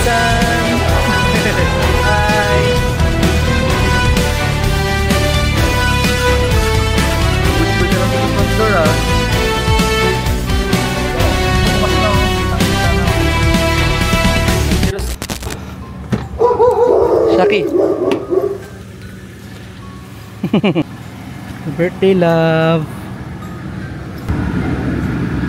Ethan! Hi! Good na lang sa front door ah. Shaki! Birthday love!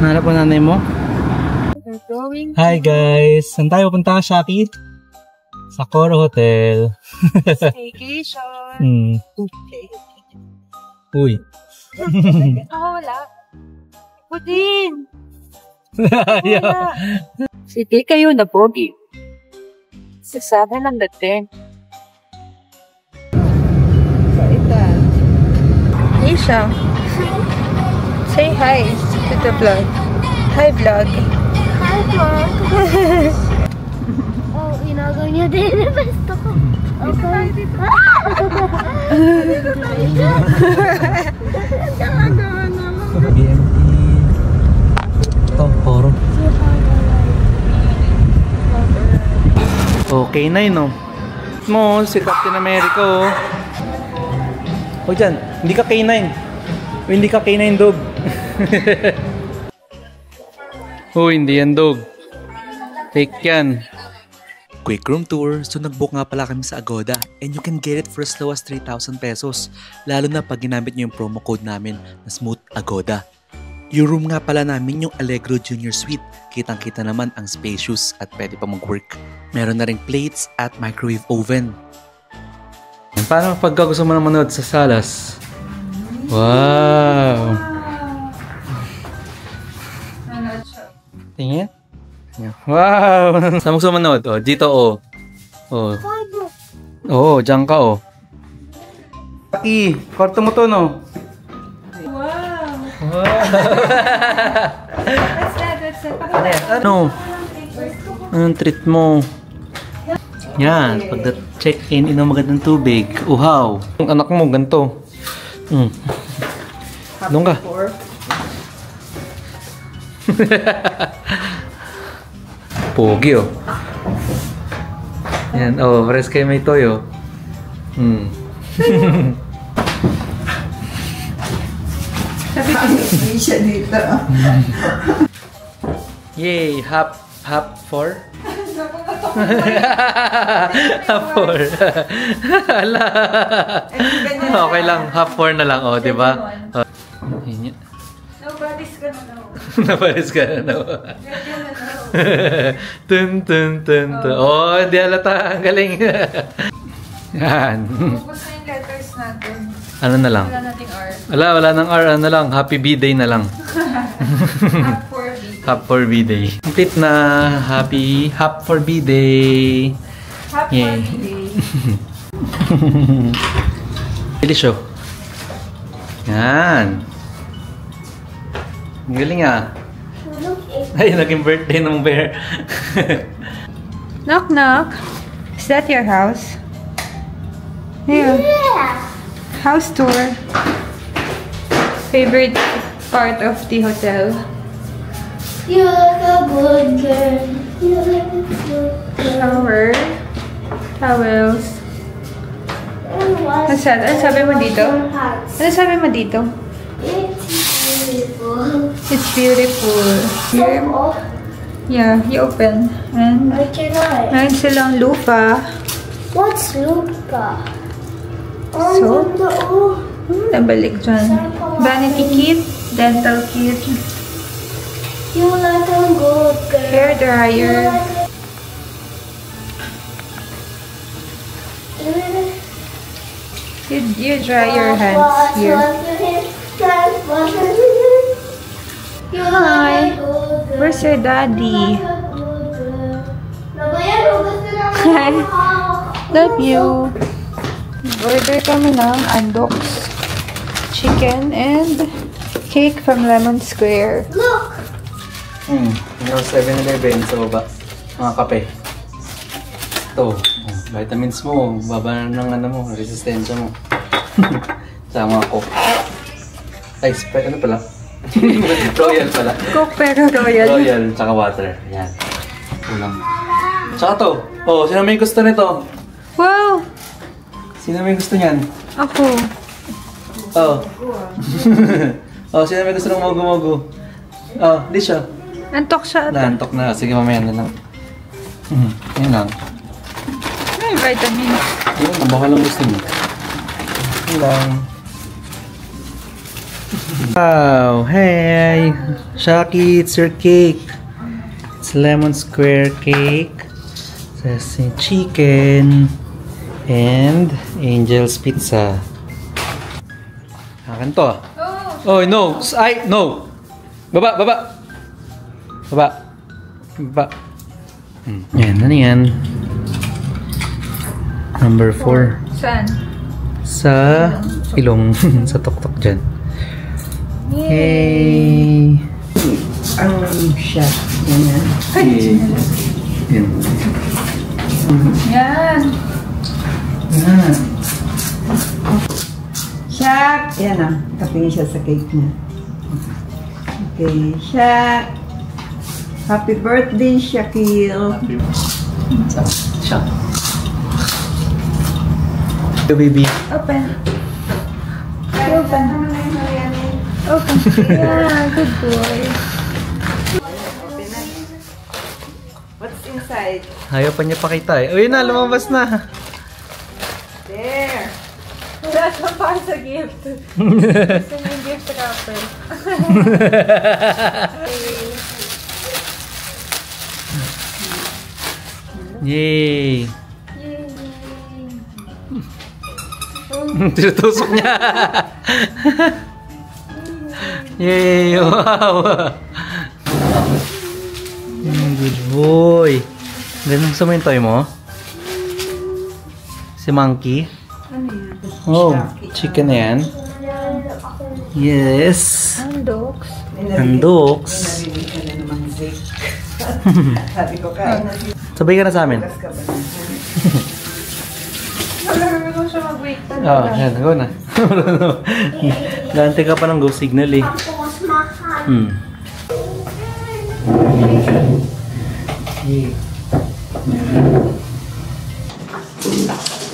Nahanap mo nanay mo? Hi guys! Saan tayo punta, Shaki? Sa Coro Hotel. Staycation. Uy. Wala. Pudin. Sige kayo na pogi. Sasabi ng dating. Saitan. Isha. Say hi to the vlog. Hi vlog. Hi vlog. Oh, inagaw niya din. Basta ko. Okay. BMT. Ito, Coro. Okay na yun, no? Mo, si Captain America, oh. O dyan, hindi ka K9. O hindi ka K9 dog. Oh, hindi yan dog. Fake yan. Quick room tour, so nag-book nga pala kami sa Agoda and you can get it for as low as 3,000 pesos. Lalo na pag ginamit nyo yung promo code namin na Smooth Agoda. Yung room nga pala namin yung Allegro Junior Suite. Kitang-kita naman ang spacious at pwede pa mag-work. Meron na ring plates at microwave oven. Paano pag gusto mo na manood sa salas? Wow! Tingin? Wow! Saan mo gusto manood? Oh, dito oh. Oh. Oo, dyan ka oh. Aki, kwarto mo to no? Wow! Ano? Anong treat mo? Yan, pag check-in, inom magandang tubig. Uhaw! Ang anak mo, ganito. Doon ka. Pogi oh. Yan, oh, pares kayo may toyo. Sabi ko siya dito. Yay, half 4? Half 4. Ala. Okay lang, half 4 na lang, oh, di ba? Nobody's gonna know. Napalis ka na, no? Tun, tun, tun, tun. Oh, hindi halata. Ang galing. Yan. Tapos na yung letters natin. Ano na lang? Wala nating R. Wala nang R. Ano lang? Happy B-Day na lang. Half for B. Half for B-Day. Complete na. Happy half for B-Day. Half for B-Day. Delisyo. Yan. Ang galing ah. Ay, naging birthday ng bear. Knock knock. Is that your house? Yeah. House tour. Favorite part of the hotel? You're like a good girl. You're like a good girl. Shower. Towels. Ano sabi mo dito? Ano sabi mo dito? It's beautiful. It's beautiful. Here, yeah, you open. And I cannot. meron silang lupa. What's Lupa? So? Oh, Nabalik dyan. Vanity kit, dental kit, you like a good girl. hair dryer. You dry your hands here. Hi. Where's your daddy? Hi. Love you. Order kami ng Andox chicken and cake from Lemon Square. Look! Yung 7-Eleven sa baba. Mga kape. Ito. Vitamins mo. Baba ng ano mo. Resistensya mo. Sa mga coke. Ay, Sprite. Ano pala? Royal pala. Coke pero royal. Royal, tsaka water. Ayan. Ulang. Tsaka to. Oh, sino may gusto nito? Wow! Sino may gusto niyan? Ako. Oh. Oh, sino may gusto ng mogo-mogo? Oh, di siya. Antok siya. Naantok na. Sige, mamaya na lang. Yan lang. May vitamin. Yun, baka lang gusto niyo. Yan lang. Wow! Hey! Shaki, it's your cake. It's lemon square cake. There's chicken. And Angel's Pizza. Akin to. Oh, no! Ay, no! Baba, baba! Baba. Baba. Yan, ano yan? Number 4. Saan? Sa ilong. Sa tuktok dyan. Hey! Ang siya. Yan. Yan. Yan. Yan. Shaq! Yan ah. Kapingin siya sa cake niya. Okay, Shaq. Happy birthday, Shaquille. Siya. Yo, baby. Open. Open. Open. Yeah, good boy. What's inside? Ayaw pa niya pakita eh. Uy na, lumabas na. There. Wala siyang para sa gift. Gusto niya yung gift wrapper. Yay! Tinutusok niya. Yay! Wow! Good boy. Ganun sa mga toy mo? Si Monkey? Ano yan? Oh, chicken na yan. Yes. Dogs. Handoks. Narinig ka na naman, Zeke. Sabi ko, kain na siya. Sabay ka na sa amin. Bukas ka ba? Wala ko siya mag-wait. Oh, yan. Go na. Gante ka pa ng go signal eh.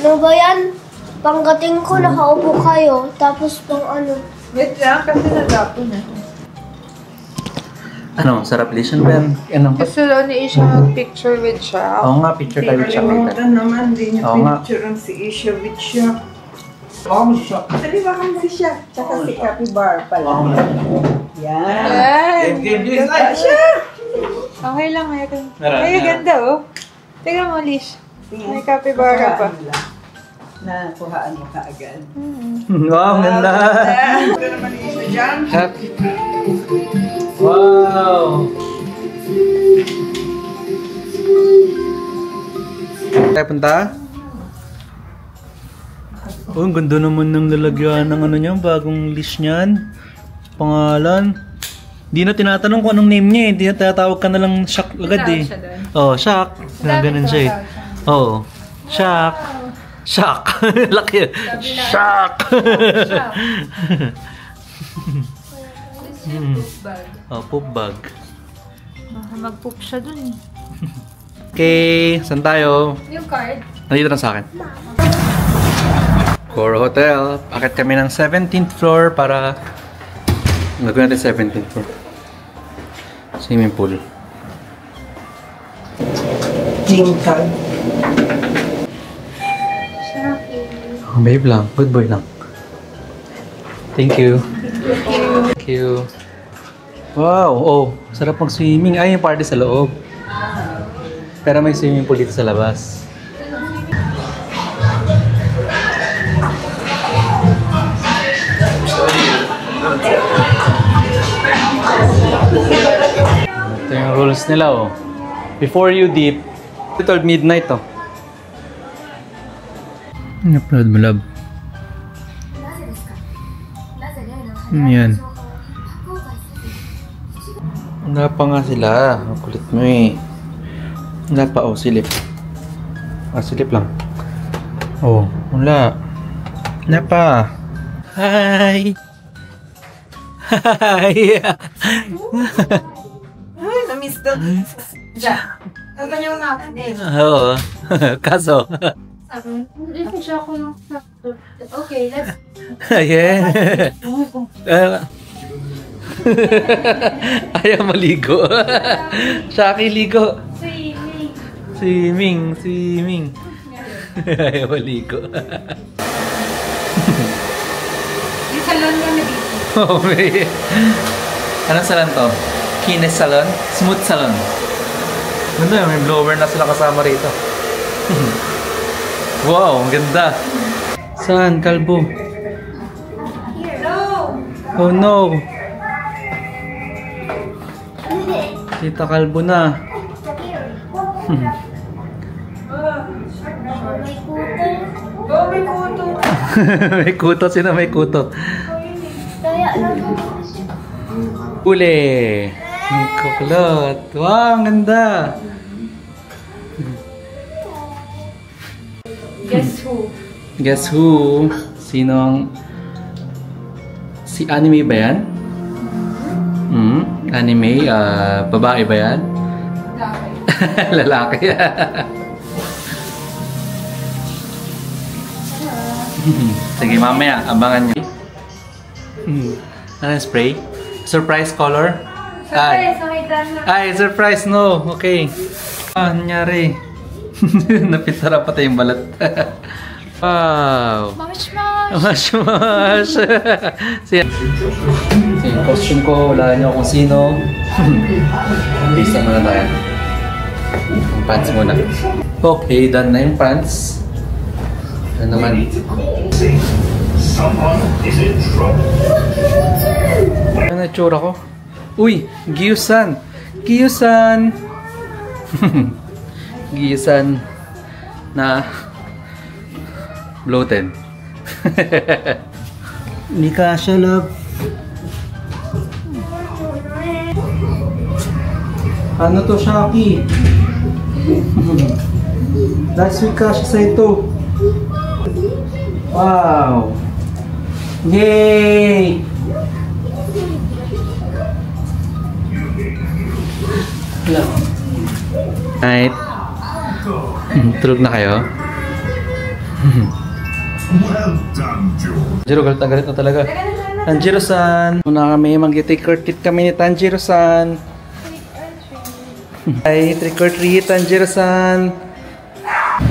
Ano ba yan? Panggating ko, nakaupo kayo. Tapos pang ano. Wait lang, kasi nagapo na. Ano, sarap listen ba yan? Ano? Gusto daw ni Isha mag-picture with siya. Oo nga, picture tayo with chocolate. Kalimutan naman, di niya Oo nga. pinicturean si Isha with Shaq. Kalimutan si Shaq, tsaka si Capybar pala. Yan. Yan! Siya! Okay lang, meron. Meron, Ay, meron. ganda oh. Tingnan mo, Lish. May capybara pa. Nakuhaan mo kaagad. Wow, ganda! Ito naman Isha dyan. Happy. Wow! Tayo punta? Oh, ang ganda naman ng lalagyan ng ano niya, bagong list niyan. Pangalan. Di na tinatanong kung anong name niya eh. Di na tinatawag ka na lang Shaq agad eh. siya doon. Oh, Shaq. Ganun siya eh. Oh, Shaq. Shaq. Laki. Shaq. Oh, poop bag. Baka mag-poop siya dun eh. Okay, saan tayo? Yung card? Nandito na sa akin. Coro Hotel. Akit kami ng 17th floor para gagawin natin 17th floor. Swimming pool. Team card. Oh, babe lang. Good boy lang. Thank you. Thank you. Wow! Oh, sarap mag-swimming. Ay, yung party sa loob. Pero may swimming pool dito sa labas. Ito yung rules nila oh. Before you dip, till midnight oh. Upload mo love. Yan. Wala pa nga sila. Ang kulit mo eh. Wala pa oh, silip. Ah, silip lang. Oh, wala. Wala pa. Hi! Hi! Ay, na-miss daw. Siya. Sabi niya umakit eh. Oo. Kaso. Sabi, hindi siya ako ng okay, let's... Ayan. Ayaw maligo. Shaki, ligo. Swimming. Ayaw maligo. Yung salon niya na dito. Oh, may... Anong salon to? Kines salon? Smooth salon. Ganda, may blower na sila kasama rito. Wow, ang ganda. Saan? Kalbo? Oh no! Tita Kalbo na. May kuto. Sino may kuto? Uli! Ang kukulot. Wow, ang ganda! Guess who? Sino ang... Si anime ba yan? Anime? Babae ba yan? Lalaki. Sige, mamaya. Abangan nyo. Ano spray? Surprise color? Ay, surprise no. Okay. Ano nangyari? Napitara pati yung balat. Wow! Mash! Yung costume ko, wala nyo kung sino. Bisa muna tayo. Yung pants muna. Okay, done na yung pants. Ano naman? Ano na tsura ko? Uy! Giyusan! Giyusan na bloated. Hindi ka siya, love. Ano to, Shaki? Last week ka siya sa ito. Wow! Yay! Night. Tulog na kayo? Tanjiro, galit na talaga. Tanjiro-san! Muna kami, mag-trick or treat kami ni Tanjiro-san. Ay, trick or treat, Tanjiro-san.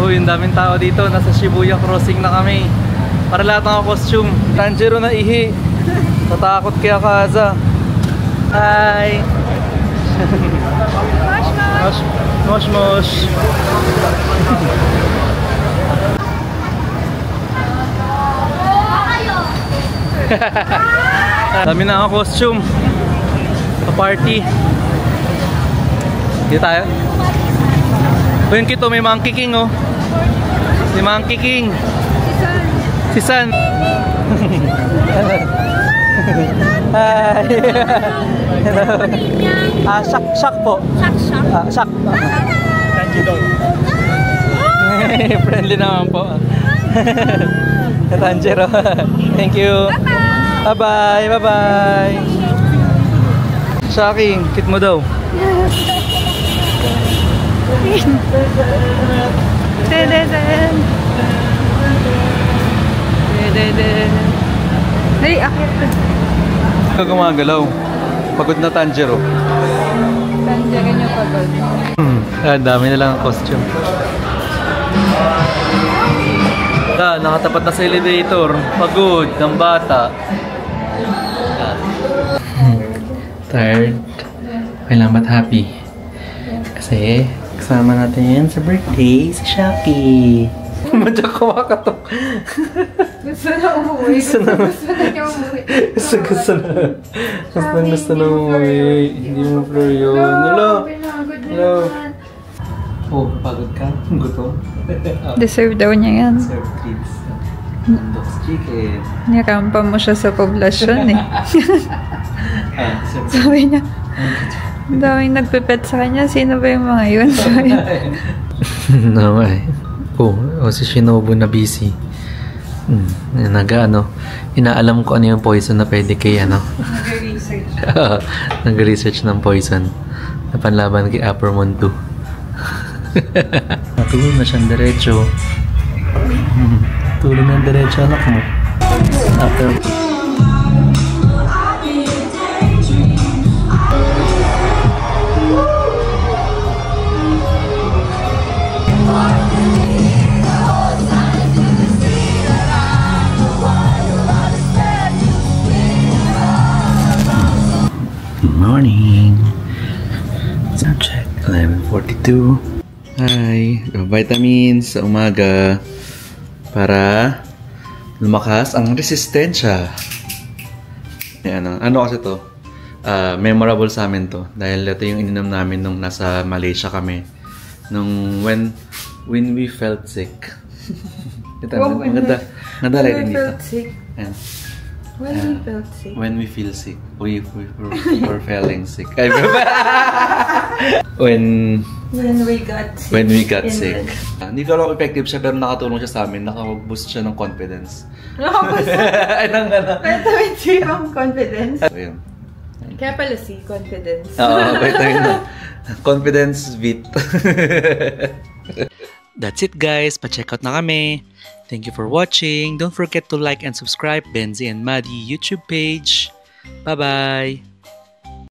Uy, yung daming tao dito. Nasa Shibuya Crossing na kami. Para lahat ng costume. Tanjiro na ihi. Natakot kaya Kaza. Hi! Mosh! Dami na ang costume. Sa party. Dito tayo. O yung kito, may Monkey King oh. Si Monkey King. Si San. Hi. Shak po. Shak. Friendly naman po. Tanjiro. Thank you. Bye-bye. Shaki, kit mo daw. Hey, akit. Gumagalaw. Pagod na Tanjiro. Tanjiro niyo pagod. Dami na lang ang costume. Nakatapat na sa elevator. Pagod ng bata. Tired. Kailangan ba't happy? Kasi kasama natin sa birthday si Shaki. Madya kumakatok. Gusto na umuwi. Gusto na niya umuwi. Gusto na umuwi. Hindi mo floor yun. Hello. Oh, pagod ka? Gutom? Deserve daw niya yan. Serve kids. Dog's chicken. Niyakampa mo siya sa poblasyon eh. Sabi niya, ang daming nagpipet sa kanya. Sino ba yung mga yun? No, ay. Si Shinobu na busy. Inaalam ko ano yung poison na pwede kay Nag-research. Nag-research ng poison na panlaban kay Uppermon 2. Natulog na siyang diretso. Tulog na diretso anak mo. After... Good morning. Sound check. 11:42. Hi. Vitamins sa umaga para lumakas ang resistensya. Yan. Ano kasi to? Memorable sa amin to. Dahil ito yung ininom namin nung nasa Malaysia kami. Nung when we felt sick. Ito, ang ganda. Ganda rin dito. Felt sick. Ayan. When we felt sick. When we feel sick. We're feeling sick. When we got sick. Hindi ko alam kung effective siya pero nakatulong siya sa amin. Nakaboost siya ng confidence. Nakaboost? Vitamin C ang confidence. So, yun. Kaya pala C, confidence. Oo, vitamin na. Confidence beat. That's it guys, pa-check out na kami. Thank you for watching. Don't forget to like and subscribe Benzie and Maddie YouTube page. Bye-bye!